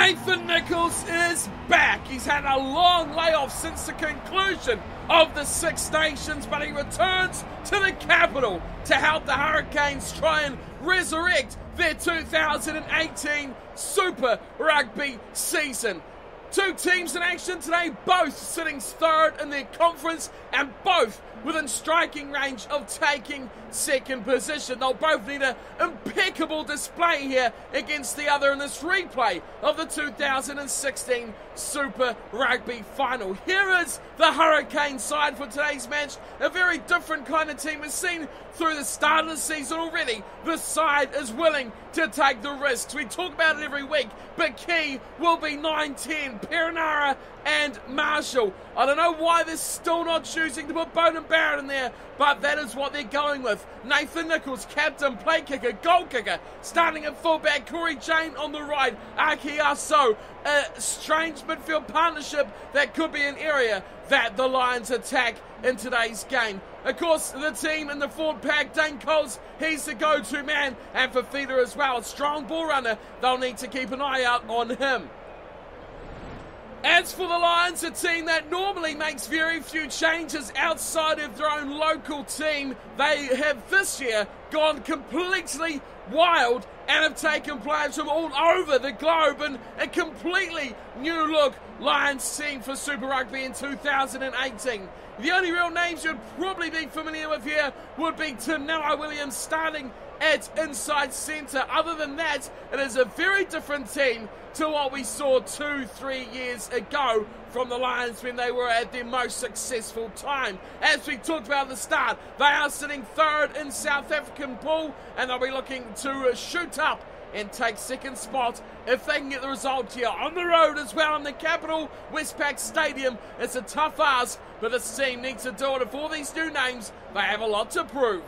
Nathan Nicholls is back. He's had a long layoff since the conclusion of the Six Nations, but he returns to the capital to help the Hurricanes try and resurrect their 2018 Super Rugby season. Two teams in action today, both sitting third in their conference and both within striking range of taking second position. They'll both need an impeccable display here against the other in this replay of the 2016 Super Rugby final. Here is the Hurricane side for today's match. A very different kind of team. We've seen through the start of the season already, this side is willing to take the risks. We talk about it every week, but key will be 9-10, Perenara and Marshall. I don't know why they're still not choosing to put Bowden Barrett in there, but that is what they're going with. Nathan Nicholls, captain, play kicker, goal kicker, starting at fullback, Corey Jane on the right, Aki Aso. A strange midfield partnership that could be an area that the Lions attack in today's game. Of course, the team in the forward pack, Nicholls, he's the go-to man, and Fafita as well, a strong ball runner. They'll need to keep an eye out on him. As for the Lions, a team that normally makes very few changes outside of their own local team, they have this year gone completely wild and have taken players from all over the globe in a completely new look Lions team for Super Rugby in 2018. The only real names you'd probably be familiar with here would be Noah Williams starting at inside centre. Other than that, it is a very different team to what we saw 2-3 years ago from the Lions when they were at their most successful time. As we talked about at the start, they are sitting third in South African pool, and they'll be looking to shoot up and take second spot if they can get the result here on the road as well in the capital, Westpac Stadium. It's a tough ask, but this team needs to do it. And for these new names, they have a lot to prove.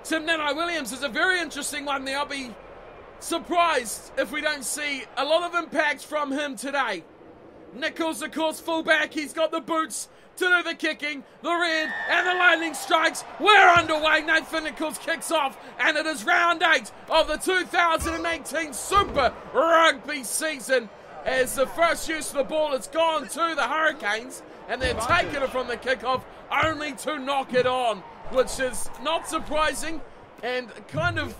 Tim Nano Williams is a very interesting one there. I'll be surprised if we don't see a lot of impact from him today. Nicholls, of course, fullback. He's got the boots to do the kicking, the red, and the lightning strikes. We're underway. Nathan Nicholls kicks off, and it is round 8 of the 2018 Super Rugby season. As the first use of the ball has gone to the Hurricanes, and they're taking it from the kickoff only to knock it on, which is not surprising and kind of,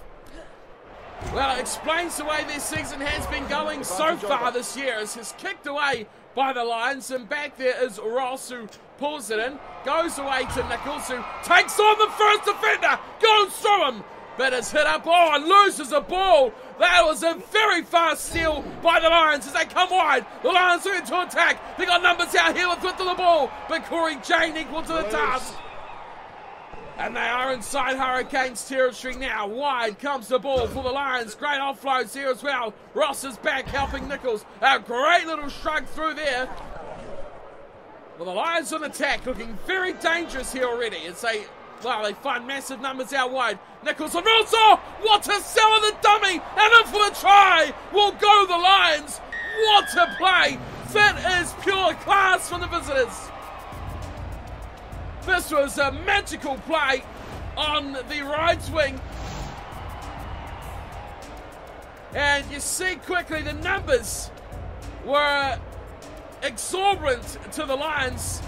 well, explains the way their season has been going so far this year. As it's kicked away by the Lions, and back there is Ross, who pulls it in, goes away to Nicholls, who takes on the first defender, goes through him, but is hit up and loses the ball. That was a very fast steal by the Lions as they come wide. The Lions are into attack. They got numbers out here with width of the ball, but Corey Jane equal to the task. And they are inside Hurricanes territory now. Wide comes the ball for the Lions. Great offloads here as well. Ross is back helping Nicholls. A great little shrug through there. Well, the Lions on attack, looking very dangerous here already. It's they find massive numbers out wide. Nicholls and Ross. What a sell of the dummy. And in for the try will go the Lions. What a play. That is pure class from the visitors. This was a magical play on the right wing. And you see quickly the numbers were exorbitant to the Lions.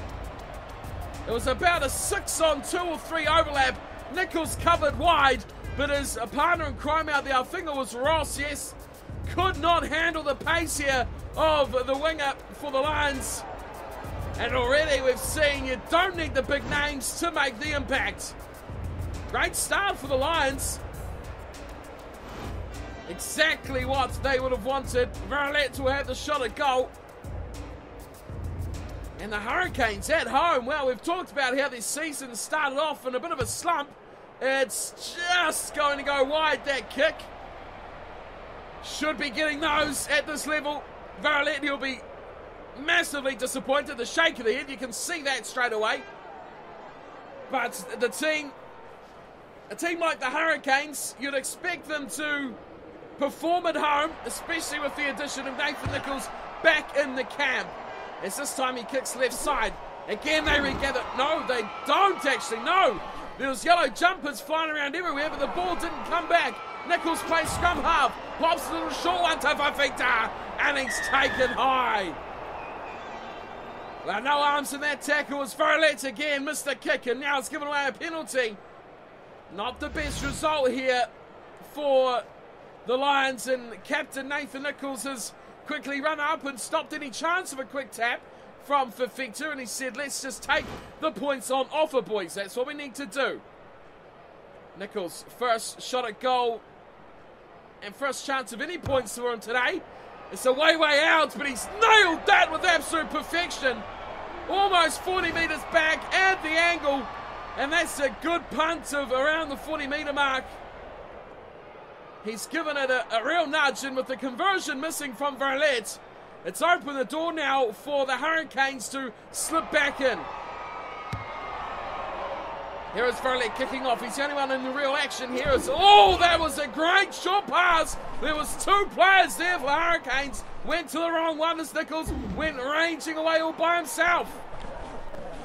It was about a 6-on-2 or 3 overlap. Nicholls covered wide, but his partner in crime out there, I think it was Ross, yes, could not handle the pace here of the winger for the Lions. And already we've seen you don't need the big names to make the impact. Great start for the Lions. Exactly what they would have wanted. Verlet will have the shot at goal. And the Hurricanes at home, well, we've talked about how this season started off in a bit of a slump. It's just going to go wide, that kick. Should be getting those at this level. Verlet, he'll be massively disappointed. The shake of the head, you can see that straight away. But a team like the Hurricanes, you'd expect them to perform at home, especially with the addition of Nathan Nicholls back in the camp. As this time he kicks left side. Again they regather. No, they don't actually. No. There was yellow jumpers flying around everywhere, but the ball didn't come back Nicholls plays scrum half. Pops a little short one to Fafita. And he's taken high. Well, no arms in that tackle. Was Verlet again. Missed the kick. And now it's given away a penalty. Not the best result here for the Lions. And Captain Nathan Nicholls has quickly run up and stopped any chance of a quick tap from Fafita, and he said, let's just take the points on offer, boys. That's what we need to do. Nicholls, first shot at goal and first chance of any points for him today. It's a way out, but he's nailed that with absolute perfection. Almost 40 metres back at the angle, and that's a good punt of around the 40-metre mark. He's given it a real nudge, and with the conversion missing from Verlet, it's opened the door now for the Hurricanes to slip back in. Here is Verlet kicking off. He's the only one in the real action here. Oh, that was a great short pass. There was two players there for the Hurricanes. Went to the wrong one as Nicholls went ranging away all by himself.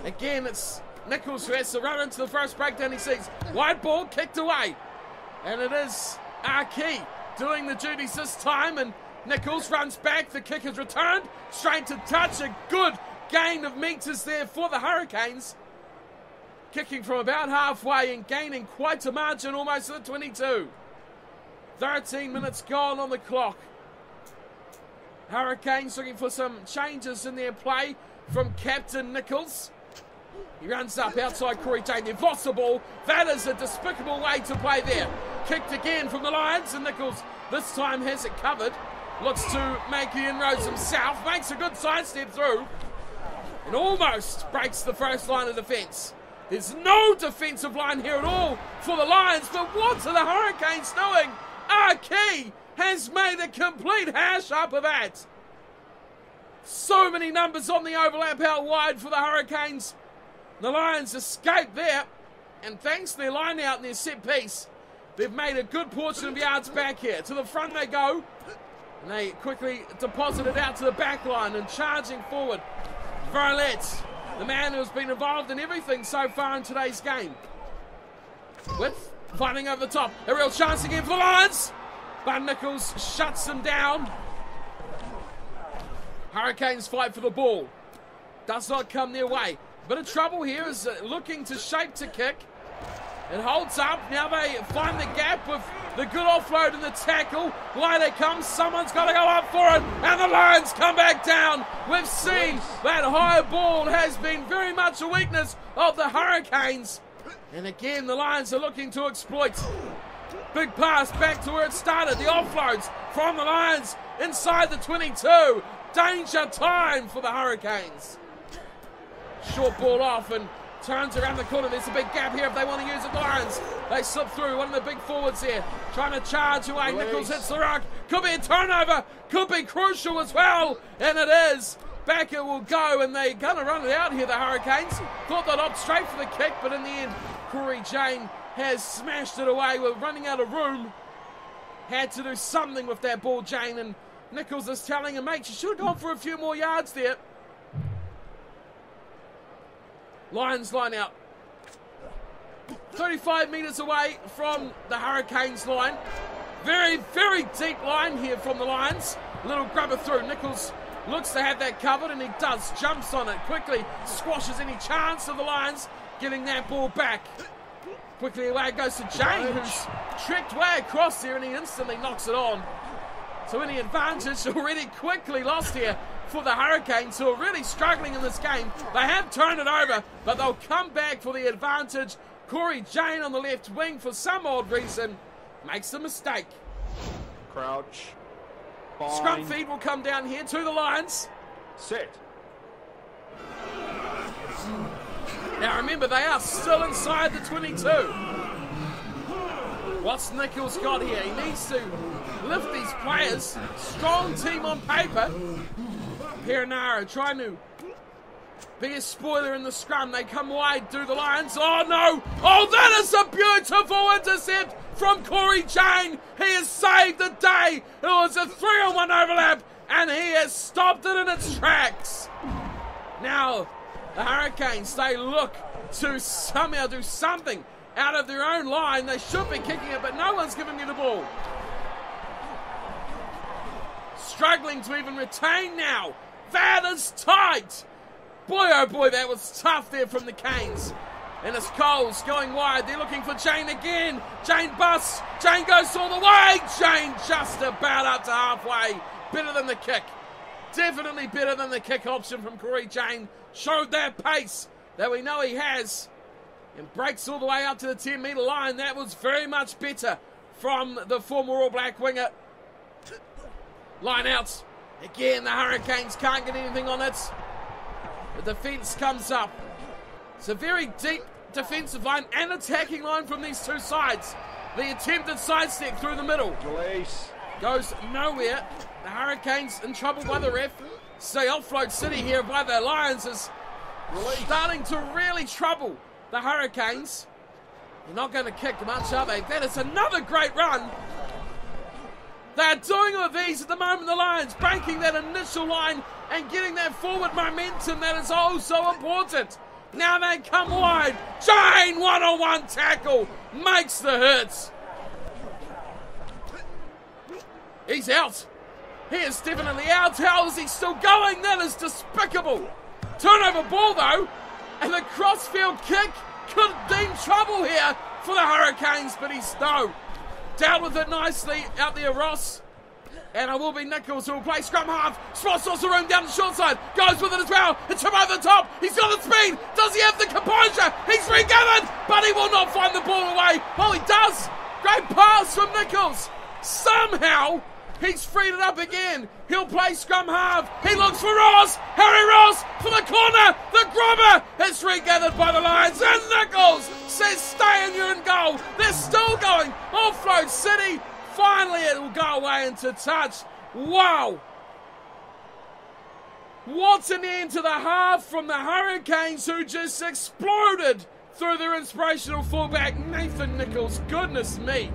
Again, it's Nicholls who has to run into the first breakdown he sees. Wide ball kicked away. And it is Arki doing the duties this time, and Nicholls runs back. The kick is returned. Straight to touch. A good gain of metres there for the Hurricanes. Kicking from about halfway and gaining quite a margin, almost to the 22. 13 minutes gone on the clock. Hurricanes looking for some changes in their play from Captain Nicholls. He runs up outside Corey Jane. They've lost the ball. That is a despicable way to play there. Kicked again from the Lions, and Nicholls this time has it covered. Looks to make the inroads himself. Makes a good sidestep through. And almost breaks the first line of defence. There's no defensive line here at all for the Lions. But what are the Hurricanes doing? Arki has made a complete hash up of that. So many numbers on the overlap out wide for the Hurricanes. The Lions escape there. And thanks to their line out and their set piece, they've made a good portion of yards back here. To the front they go. And they quickly deposit it out to the back line and charging forward. Verlet, the man who has been involved in everything so far in today's game. With fighting over the top. A real chance again for the Lions. But Nicholls shuts them down. Hurricanes fight for the ball. Does not come their way. Bit of trouble here is looking to shape to kick. It holds up. Now they find the gap with the good offload and the tackle. Why they come, someone's got to go up for it. And the Lions come back down. We've seen that high ball has been very much a weakness of the Hurricanes. And again, the Lions are looking to exploit. Big pass back to where it started. The offloads from the Lions inside the 22. Danger time for the Hurricanes. Short ball off and turns around the corner. There's a big gap here if they want to use it. The Lions, they slip through. One of the big forwards here trying to charge away. Nicholls hits the ruck. Could be a turnover. Could be crucial as well. And it is. Back it will go, and they're going to run it out here, the Hurricanes. Thought they'd opt straight for the kick, but in the end, Corey Jane has smashed it away. We're running out of room. Had to do something with that ball, Jane, and Nicholls is telling him, mate, you should have gone for a few more yards there. Lions line out. 35 metres away from the Hurricanes line. Very, very deep line here from the Lions. Little grubber through. Nicholls looks to have that covered, and he does. Jumps on it quickly. Squashes any chance of the Lions getting that ball back. Quickly away it goes to Jane, who's tricked way across there, and he instantly knocks it on. So any advantage already quickly lost here for the Hurricanes, who are really struggling in this game. They have turned it over, but they'll come back for the advantage. Corey Jane on the left wing, for some odd reason, makes a mistake. Crouch. Bind. Scrum feed will come down here to the Lions. Set. Now remember, they are still inside the 22. What's Nicholls got here? He needs to lift these players. Strong team on paper. Perinaro trying to be a spoiler in the scrum. They come wide, do the Lions. Oh no! Oh, that is a beautiful intercept from Corey Jane. He has saved the day. It was a 3-on-1 overlap, and he has stopped it in its tracks. Now, the Hurricanes, they look to somehow do something out of their own line. They should be kicking it, but no one's giving me the ball. Struggling to even retain now. That is tight. Boy, oh boy, that was tough there from the Canes. And it's Nicholls going wide. They're looking for Jane again. Jane busts. Jane goes all the way. Jane just about up to halfway. Better than the kick. Definitely better than the kick option from Corey Jane. Showed that pace that we know he has. And breaks all the way up to the 10-metre line. That was very much better from the former All Black winger. Line out. Again, the Hurricanes can't get anything on it. The defence comes up. It's a very deep defensive line and attacking line from these two sides. The attempted sidestep through the middle goes nowhere. The Hurricanes in trouble by the ref. So offload City here by the Lions is starting to really trouble the Hurricanes. They're not going to kick much, are they? That is another great run. They're doing all of these at the moment, the Lions, breaking that initial line and getting that forward momentum that is oh so important. Now they come wide. Jane, one-on-one tackle, makes the hits. He's out. He is definitely out. How is he still going? That is despicable. Turnover ball though, and the crossfield kick could deem trouble here for the Hurricanes, but he's no. Dealt with it nicely out there, Ross. And it will be Nicholls who will play scrum half. Spots lots of room down the short side. Goes with it as well. It's him over the top. He's got the speed. Does he have the composure? He's regathered, but he will not find the ball away. Oh, he does. Great pass from Nicholls. Somehow, he's freed it up again. He'll play scrum half. He looks for Ross. Harry Ross for the corner. The grubber. It's regathered by the Lions. And Nicholls says, stay in your own goal. They're still going. Offload City. Finally, it will go away into touch. Wow. What an end to the half from the Hurricanes, who just exploded through their inspirational fullback, Nathan Nicholls. Goodness me.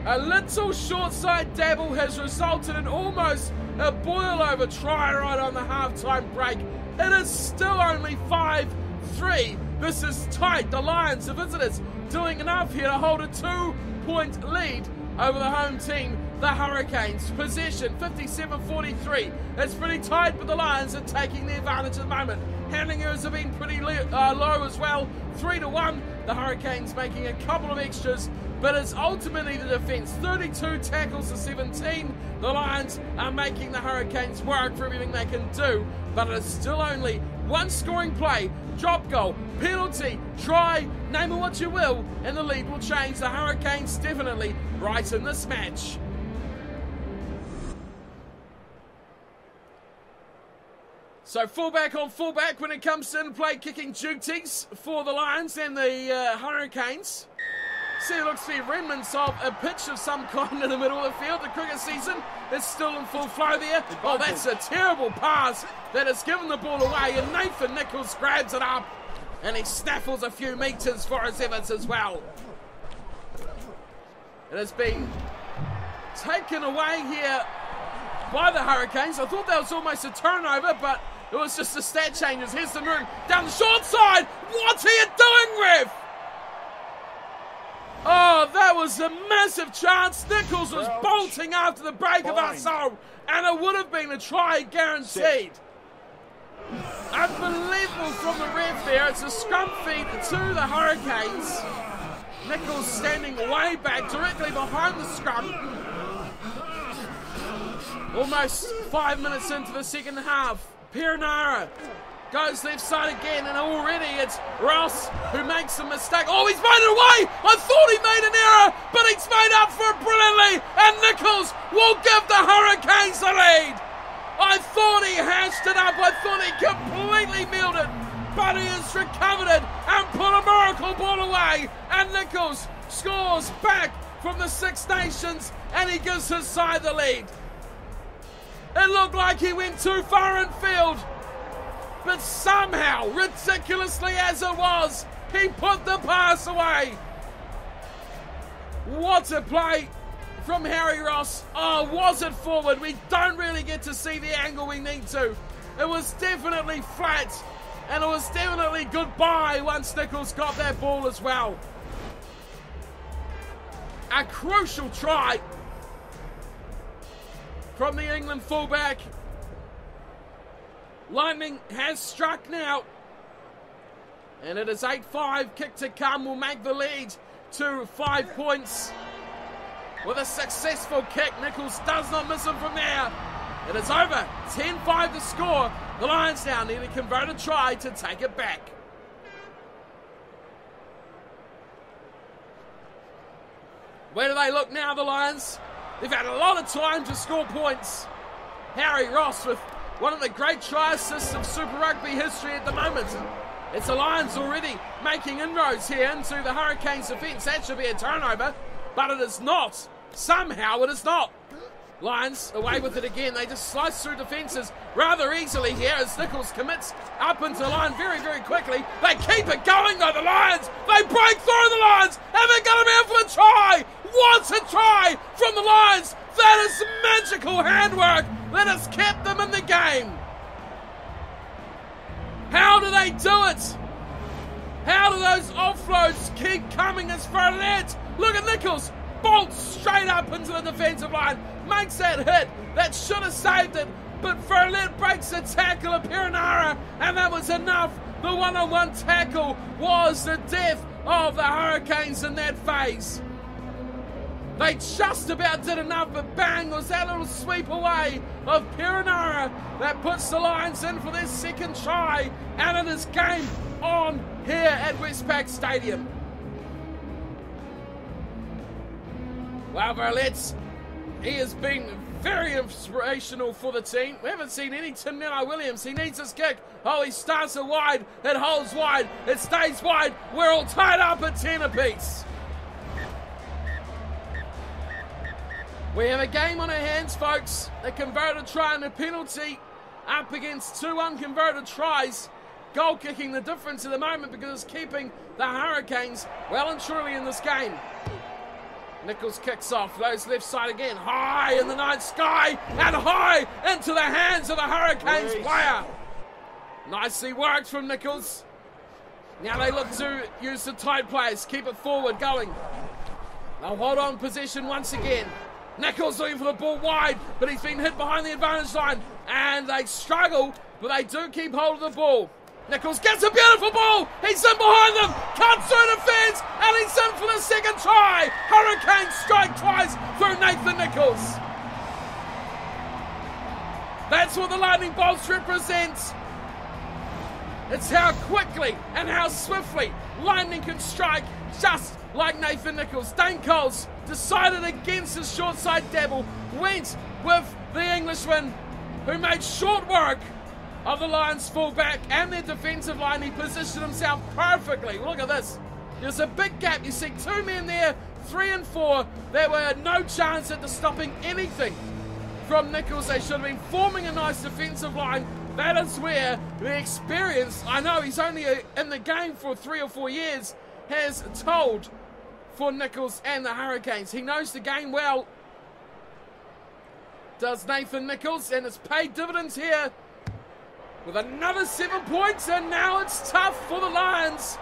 A little short side dabble has resulted in almost a boil-over try right on the halftime break. It is still only 5-3. This is tight. The Lions, the visitors, doing enough here to hold a 2-point lead over the home team, the Hurricanes. Possession, 57-43. It's pretty tight, but the Lions are taking the advantage at the moment. Handling errors have been pretty low as well. 3-1. The Hurricanes making a couple of extras, but it's ultimately the defence. 32 tackles to 17. The Lions are making the Hurricanes work for everything they can do, but it's still only one scoring play, drop goal, penalty, try, name it what you will, and the lead will change. The Hurricanes definitely right in this match. So fullback on fullback when it comes to in-play kicking duties for the Lions and the Hurricanes. See, it looks to be remnants of a pitch of some kind in the middle of the field. The cricket season is still in full flow there. Oh, that's a terrible pass that has given the ball away, and Nathan Nicholls grabs it up and he snaffles a few metres for his efforts as well. It has been taken away here by the Hurricanes. I thought that was almost a turnover, but it was just the stat changes. Here's the move down the short side. What are you doing, ref? Oh, that was a massive chance. Nicholls was bolting after the break of our soul, and it would have been a try guaranteed. Unbelievable from the ref there. It's a scrum feed to the Hurricanes. Nicholls standing way back, directly behind the scrum. Almost 5 minutes into the second half. Perinara goes left side again, and already it's Ross who makes a mistake. Oh, he's made it away! I thought he made an error, but he's made up for it brilliantly, and Nicholls will give the Hurricanes the lead. I thought he hashed it up. I thought he completely milled it, but he has recovered it and put a miracle ball away, and Nicholls scores back from the Six Nations, and he gives his side the lead. It looked like he went too far in field, but somehow, ridiculously as it was, he put the pass away. What a play from Harry Ross. Oh, was it forward? We don't really get to see the angle we need to. It was definitely flat, And it was definitely goodbye once Nicholls got that ball as well. A crucial try from the England fullback. Lightning has struck now. And it is 8-5. Kick to come will make the lead to 5 points. With a successful kick, Nicholls does not miss him from there. It is over. 10-5 to score. The Lions now need to convert a try to take it back. Where do they look now, the Lions? They've had a lot of time to score points. Harry Ross with one of the great try assists of Super Rugby history at the moment. It's the Lions already making inroads here into the Hurricanes' defence. That should be a turnover, but it is not. Somehow it is not. Lions away with it again. They just slice through defences rather easily here as Nicholls commits up into the line very, very quickly. They keep it going though, the Lions. They break through the Lions and they're going to be out for the try. What a try from the Lions. That is magical handwork that has kept them in the game. How do they do it? How do those offloads keep coming as Verlet? Look at Nicholls. Bolts straight up into the defensive line. Makes that hit. That should have saved it. But Verlet breaks the tackle of Perenara. And that was enough. The one-on-one tackle was the death of the Hurricanes in that phase. They just about did enough, but bang, was that little sweep away of Perenara that puts the Lions in for their second try. And it is game on here at Westpac Stadium. Wow, Verlet, he has been very inspirational for the team. We haven't seen any Tinella Williams. He needs his kick. Oh, he starts it wide. It holds wide. It stays wide. We're all tied up at 10 apiece. We have a game on our hands, folks. A converted try and a penalty up against 2 unconverted tries. Goal kicking the difference at the moment because it's keeping the Hurricanes well and truly in this game. Nicholls kicks off, goes left side again, high in the night sky and high into the hands of the Hurricanes player. Nicely worked from Nicholls. Now they look to use the tight plays, keep it forward going. They'll hold on possession once again. Nicholls looking for the ball wide, but he's been hit behind the advantage line and they struggle, but they do keep hold of the ball. Nicholls gets a beautiful ball. He's in behind them. Cuts through the fence. And he's in for the second try. Hurricanes strike twice through Nathan Nicholls. That's what the Lightning Bolts represents. It's how quickly and how swiftly Lightning can strike, just like Nathan Nicholls. Dane Coles decided against his short side dabble. Went with the Englishman who made short work of the Lions fullback and their defensive line. He positioned himself perfectly. Look at this. There's a big gap. You see 2 men there, 3 and 4. There were no chance at stopping anything from Nicholls. They should have been forming a nice defensive line. That is where the experience, I know he's only in the game for 3 or 4 years, has told for Nicholls and the Hurricanes. He knows the game well, does Nathan Nicholls, and it's paid dividends here. With another 7 points, and now it's tough for the Lions.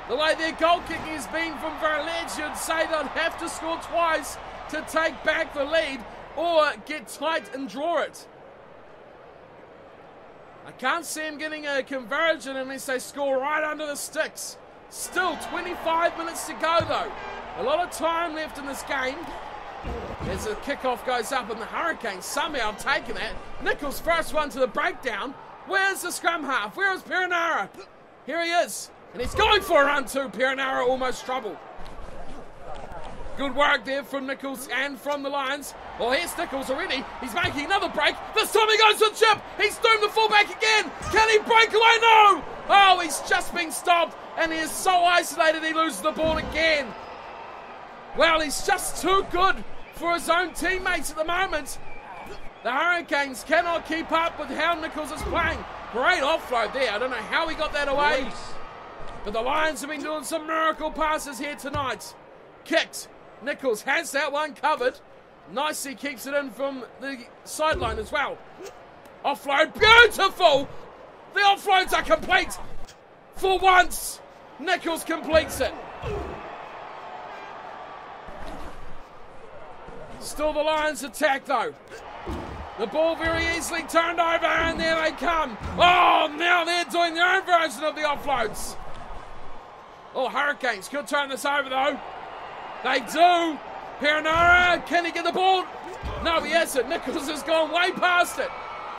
The way their goal kicking has been from Verlet, you'd say they'd have to score twice to take back the lead or get tight and draw it. I can't see him getting a conversion unless they score right under the sticks. Still 25 minutes to go though. A lot of time left in this game. As the kickoff goes up and the Hurricanes somehow have taken that. Nicholls first one to the breakdown. Where's the scrum half? Where is Perenara? Here he is. And he's going for a run too. Perenara almost troubled. Good work there from Nicholls and from the Lions. Well, here's Nicholls already. He's making another break. This time he goes to the chip. He's doomed the fullback again. Can he break away? No! Oh, he's just been stopped. And he is so isolated he loses the ball again. Well, he's just too good for his own teammates at the moment. The Hurricanes cannot keep up with how Nicholls is playing. Great offload there. I don't know how he got that away. But the Lions have been doing some miracle passes here tonight. Kicked. Nicholls has that one covered. Nicely keeps it in from the sideline as well. Offload. Beautiful. The offloads are complete. For once, Nicholls completes it. Still the Lions attack though. The ball very easily turned over, and there they come. Oh, now they're doing their own version of the offloads. Oh, Hurricanes could turn this over though. They do. Perenara, can he get the ball? No, he hasn't. Nicholls has gone way past it.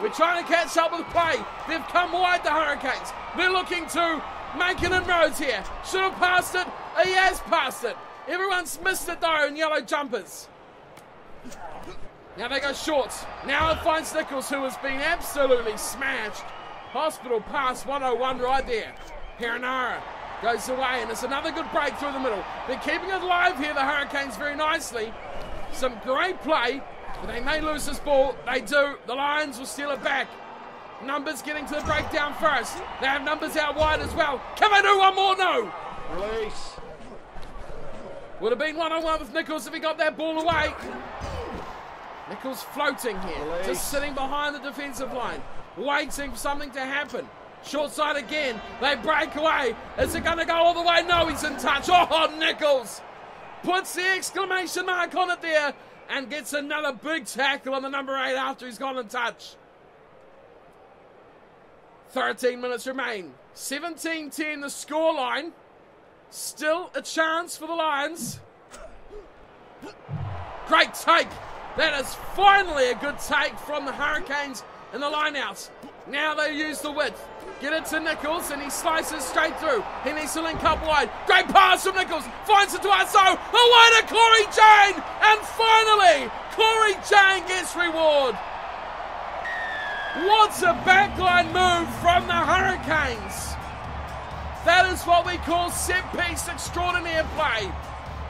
We're trying to catch up with play. They've come wide, the Hurricanes. They're looking to make an inroads here. Should have passed it. He has passed it. Everyone's missed it though in yellow jumpers. Now they go short. Now it finds Nicholls, who has been absolutely smashed. Hospital pass 101 right there. Perenara goes away, and it's another good break through the middle. They're keeping it alive here, the Hurricanes, very nicely. Some great play, but they may lose this ball. They do. The Lions will steal it back. Numbers getting to the breakdown first. They have numbers out wide as well. Can they do one more? No. Release. Would have been one-on-one with Nicholls if he got that ball away. Nicholls floating here, Release. just sitting behind the defensive line, waiting for something to happen. Short side again, they break away. Is it going to go all the way? No, he's in touch. Oh, Nicholls puts the exclamation mark on it there and gets another big tackle on the number 8 after he's gone in touch. 13 minutes remain. 17-10 the scoreline. Still a chance for the Lions. Great take. That is finally a good take from the Hurricanes in the lineouts. Now they use the width. Get it to Nicholls, and he slices straight through. He needs to link up wide. Great pass from Nicholls. Finds it to Aso. Away to Corey Jane. And finally, Corey Jane gets reward. What a backline move from the Hurricanes. That is what we call set-piece extraordinaire play.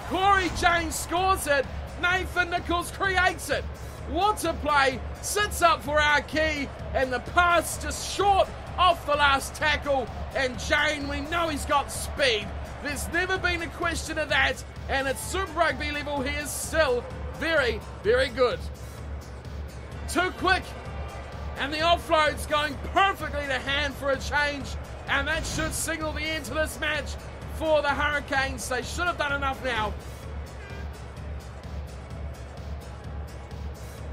Corey Jane scores it. Nathan Nicholls creates it. What a play. Sits up for our key, and the pass just short off the last tackle. And Jane, we know he's got speed. There's never been a question of that, and at Super Rugby level, he is still very, very good. Too quick, and the offload's going perfectly to hand for a change, and that should signal the end to this match for the Hurricanes. They should have done enough now.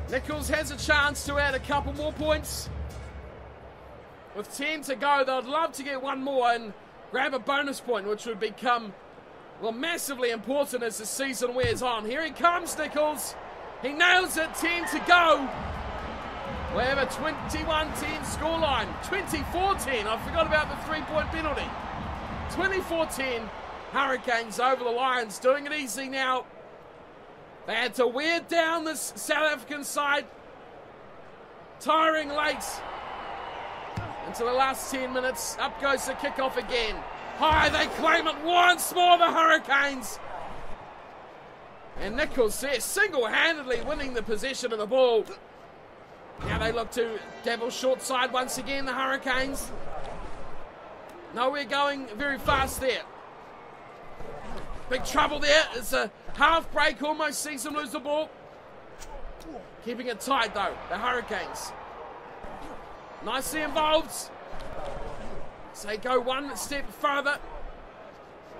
Nicholls has a chance to add a couple more points. With 10 to go, they'd love to get one more and grab a bonus point, which would become, well, massively important as the season wears on. Here he comes, Nicholls. He nails it, 10 to go. We have a 21-10 scoreline. 24-10, I forgot about the 3-point penalty. 24-10, Hurricanes over the Lions, doing it easy now. They had to wear down this South African side. Tiring late into the last 10 minutes. Up goes the kickoff again. High, they claim it once more, the Hurricanes. And Nicholls there single-handedly winning the possession of the ball. Now they look to dabble short side once again, the Hurricanes. Nowhere going very fast there. Big trouble there. It's a half break, almost sees them lose the ball. Keeping it tight though, the Hurricanes. Nicely involved. So they go one step further.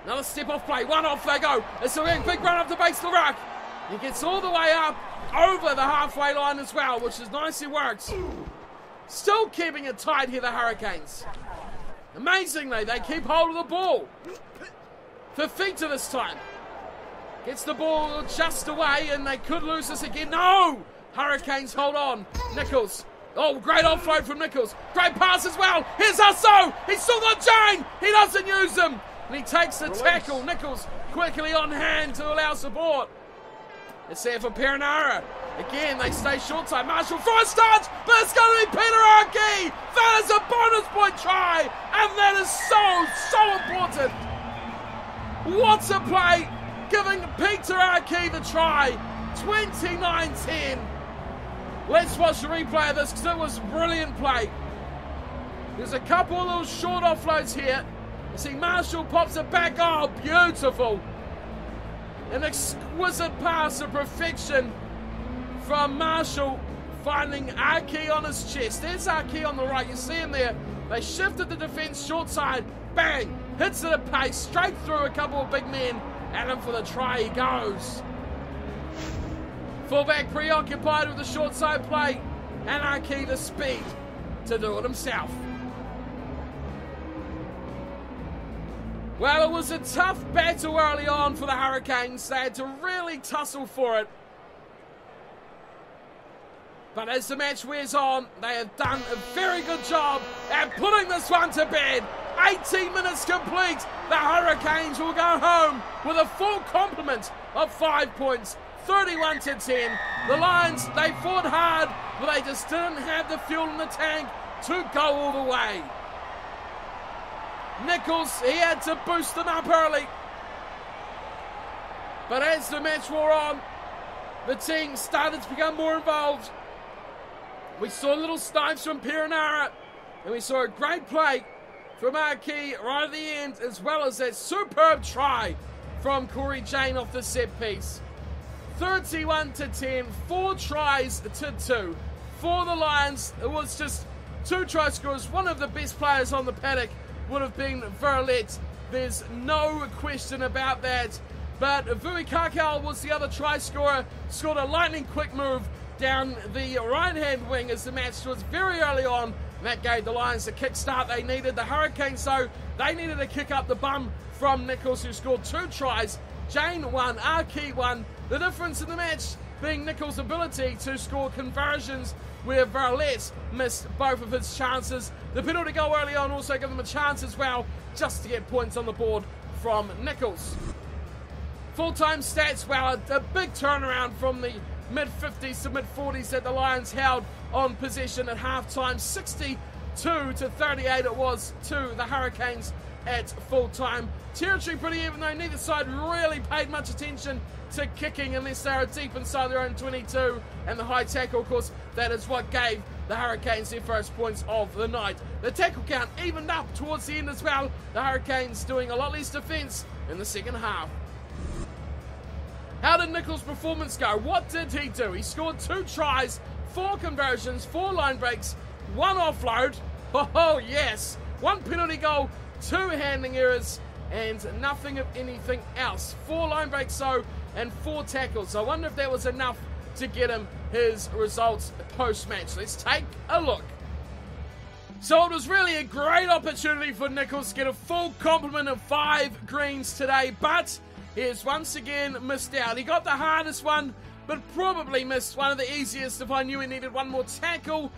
Another step off play, one off they go. It's a big run up the base of the ruck. He gets all the way up over the halfway line as well, which is nicely worked. Still keeping it tight here, the Hurricanes. Amazingly, they keep hold of the ball. Fifita this time. Gets the ball just away, and they could lose this again. No! Hurricanes hold on. Nicholls. Oh, great offload from Nicholls. Great pass as well. Here's Aso. He's still got Jane. He doesn't use him. And he takes the tackle. Nicholls quickly on hand to allow support. It's there for Perenara. Again, they stay short side. Marshall for a start, but it's going to be Peter Arkey. That is a bonus point try, and that is so important. What a play, giving Peter Arkey the try. 29-10. Let's watch the replay of this because it was brilliant play. There's a couple of little short offloads here. You see Marshall pops it back. Oh, beautiful. An exquisite pass of perfection from Marshall, finding Arkey on his chest. There's Arkey on the right. You see him there. They shifted the defence short side. bang, hits it at pace, straight through a couple of big men, and in for the try he goes. Fullback preoccupied with the short side play, and Aki the speed to do it himself. Well, it was a tough battle early on for the Hurricanes. They had to really tussle for it. But as the match wears on, they have done a very good job at putting this one to bed. 18 minutes complete. The Hurricanes will go home with a full complement of 5 points, 31-10. The Lions, they fought hard, but they just didn't have the fuel in the tank to go all the way. Nicholls, he had to boost them up early. But as the match wore on, the team started to become more involved. We saw little snipes from Perenara, and we saw a great play from Aki right at the end, as well as that superb try from Corey Jane off the set piece. 31-10, 4 tries to 2. For the Lions, it was just 2 try scorers. One of the best players on the paddock would have been Verlet. There's no question about that. But Vui Kakao was the other try scorer, scored a lightning quick move down the right-hand wing as the match was very early on. And that gave the Lions the kickstart they needed. The Hurricanes, though, they needed a kick up the bum from Nicholls, who scored 2 tries. Jane won, Aki won. The difference in the match being Nicholls' ability to score conversions where Verlet missed both of his chances. The penalty goal early on also gave them a chance as well, just to get points on the board from Nicholls. Full-time stats, well, a big turnaround from the mid-50s to mid-40s that the Lions held on possession at half-time. 62-38 it was to the Hurricanes at full-time. Territory pretty even, though neither side really paid much attention to kicking unless they were deep inside their own 22. And the high tackle, of course, that is what gave the Hurricanes their first points of the night. The tackle count evened up towards the end as well. The Hurricanes doing a lot less defence in the second half. How did Nicholls' performance go? What did he do? He scored 2 tries, 4 conversions, 4 line breaks, 1 offload. Oh yes! 1 penalty goal, 2 handling errors, and nothing of anything else. 4 line breaks though, and 4 tackles. I wonder if that was enough to get him his results post-match. Let's take a look. So it was really a great opportunity for Nicholls to get a full complement of 5 greens today, but he has once again missed out. He got the hardest one, but probably missed one of the easiest. If I knew he needed 1 more tackle,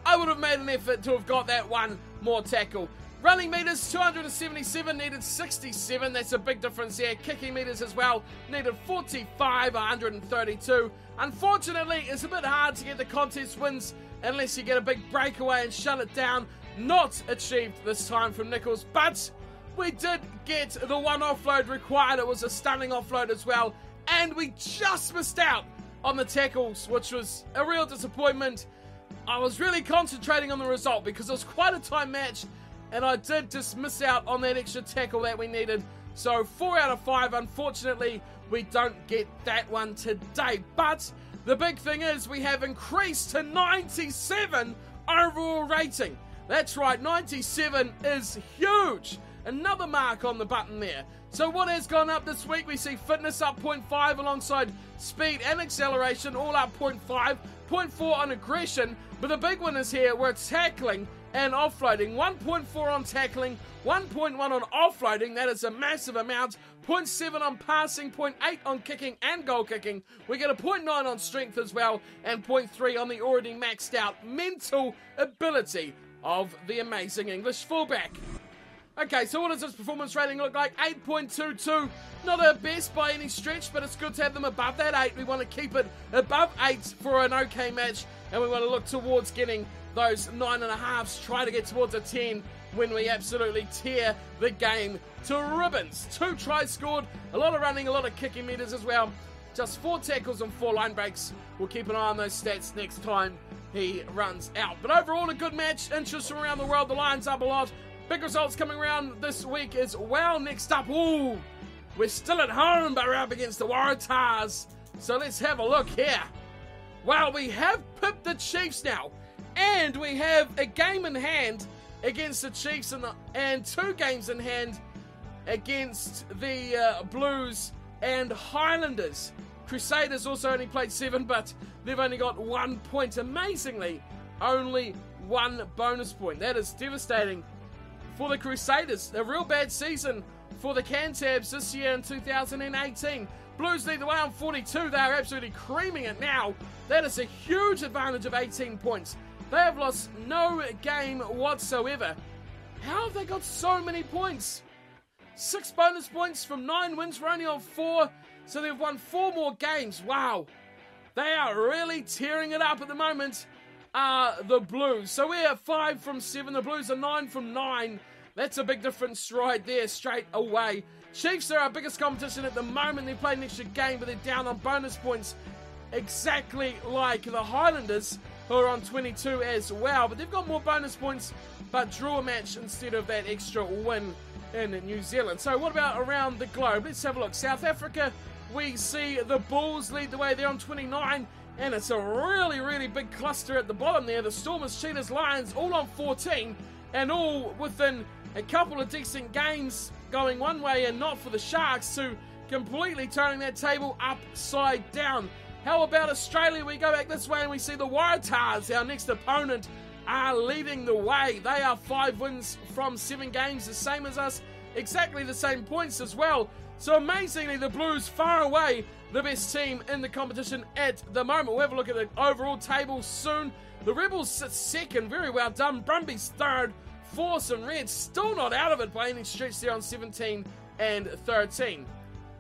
I would have made an effort to have got that 1 more tackle. Running meters, 277, needed 67. That's a big difference there. Kicking meters as well, needed 45, 132. Unfortunately, it's a bit hard to get the contest wins unless you get a big breakaway and shut it down. Not achieved this time from Nicholls, but we did get the 1 offload required. It was a stunning offload as well. And we just missed out on the tackles, which was a real disappointment. I was really concentrating on the result because it was quite a tight match, and I did just miss out on that extra tackle that we needed. So 4 out of 5, unfortunately, we don't get that one today. But the big thing is we have increased to 97 overall rating. That's right, 97 is huge. Another mark on the button there. So what has gone up this week? We see fitness up 0.5 alongside speed and acceleration, all up 0.5, 0.4 on aggression. But the big one is here, we're tackling and offloading. 1.4 on tackling, 1.1 on offloading. That is a massive amount. 0.7 on passing, 0.8 on kicking and goal kicking. We get a 0.9 on strength as well, and 0.3 on the already maxed out mental ability of the amazing English fullback. Okay, so what does this performance rating look like? 8.22. Not our best by any stretch, but it's good to have them above that 8. We want to keep it above 8 for an okay match, and we want to look towards getting those 9.5s, try to get towards a 10 when we absolutely tear the game to ribbons. 2 tries scored, a lot of running, a lot of kicking meters as well. Just 4 tackles and 4 line breaks. We'll keep an eye on those stats next time he runs out. But overall, a good match. Interest from around the world. The Lions up a lot. Big results coming around this week as well. Next up, ooh, we're still at home, but we're up against the Waratahs. So let's have a look here. Well, we have pipped the Chiefs now, and we have a game in hand against the Chiefs and 2 games in hand against the Blues and Highlanders. Crusaders also only played 7, but they've only got 1 point. Amazingly, only 1 bonus point. That is devastating for the Crusaders. A real bad season for the Cantabs this year in 2018. Blues lead the way on 42. They are absolutely creaming it now. That is a huge advantage of 18 points. They have lost no game whatsoever. How have they got so many points? 6 bonus points from 9 wins. We're only on 4. So they've won 4 more games. Wow. They are really tearing it up at the moment, the Blues. So we're 5 from 7. The Blues are 9 from 9. That's a big difference right there, straight away. Chiefs are our biggest competition at the moment. They played an extra game, but they're down on bonus points, exactly like the Highlanders, who are on 22 as well. But they've got more bonus points, but drew a match instead of that extra win in New Zealand. So what about around the globe? Let's have a look. South Africa, we see the Bulls lead the way. They're on 29, and it's a really, really big cluster at the bottom there. The Stormers, Cheetahs, Lions, all on 14, and all within a couple of decent games going one way and not for the Sharks, to completely turning that table upside down. How about Australia? We go back this way and we see the Waratahs, our next opponent, are leading the way. They are 5 wins from 7 games, the same as us, exactly the same points as well. So amazingly, the Blues far away the best team in the competition at the moment. We'll have a look at the overall table soon. The Rebels sit second, very well done. Brumbies third. Force and Reds still not out of it by any stretch there on 17 and 13.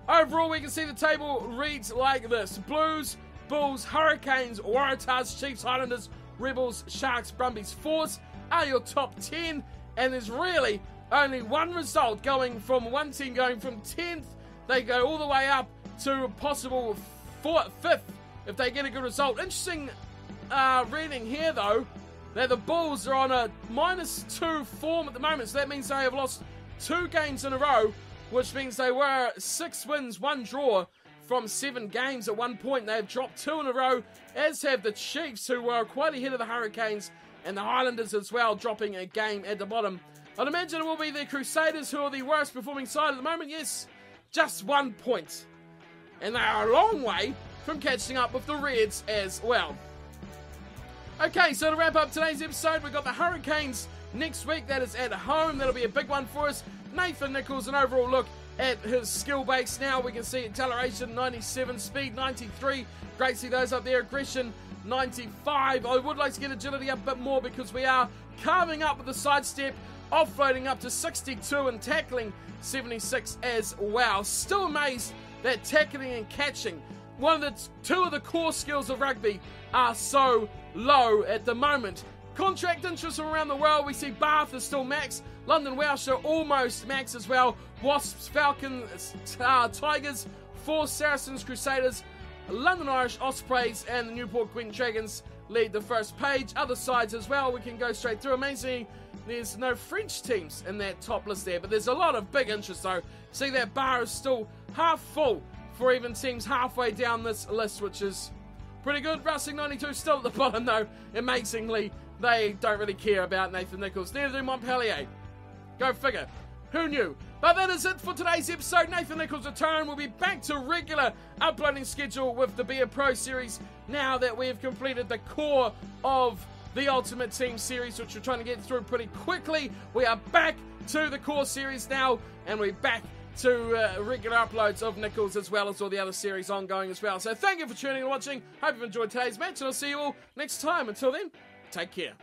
Overall, we can see the table reads like this: Blues, Bulls, Hurricanes, Waratahs, Chiefs, Highlanders, Rebels, Sharks, Brumbies, Force are your top 10, and there's really only one result going from one team going from 10th. They go all the way up to a possible 5th if they get a good result. Interesting reading here, though, that the Bulls are on a -2 form at the moment, so that means they have lost 2 games in a row, which means they were 6 wins, 1 draw from 7 games at one point. They have dropped 2 in a row, as have the Chiefs, who were quite ahead of the Hurricanes, and the Highlanders as well, dropping a game at the bottom. I'd imagine it will be the Crusaders, who are the worst performing side at the moment. Yes, just 1 point. And they are a long way from catching up with the Reds as well. Okay, so to wrap up today's episode, we've got the Hurricanes next week. That is at home. That'll be a big one for us. Nathan Nicholls, an overall look at his skill base now. We can see acceleration 97, speed 93. Great to see those up there. Aggression 95. I would like to get agility up a bit more because we are carving up with the sidestep, offloading up to 62 and tackling 76 as well. Still amazed that tackling and catching, two of the core skills of rugby, are so low at the moment. Contract interest from around the world, we see Bath is still max, London Welsh are almost max as well, Wasps, Falcons, Tigers, Force, Saracens, Crusaders, London Irish, Ospreys, and the Newport Gwent Dragons lead the first page. Other sides as well, we can go straight through. Amazing, there's no French teams in that top list there, but there's a lot of big interest though. See, that bar is still half full for even teams halfway down this list, which is pretty good. Racing 92 still at the bottom though. Amazingly, they don't really care about Nathan Nicholls. Neither do Montpellier. Go figure. Who knew? But that is it for today's episode. Nathan Nicholls' return. We'll be back to regular uploading schedule with the Beer Pro series now that we have completed the core of the Ultimate Team series, which we're trying to get through pretty quickly. We are back to the core series now, and we're back to regular uploads of Nicholls as well as all the other series ongoing as well. So thank you for tuning and watching. Hope you've enjoyed today's match, and I'll see you all next time. Until then, take care.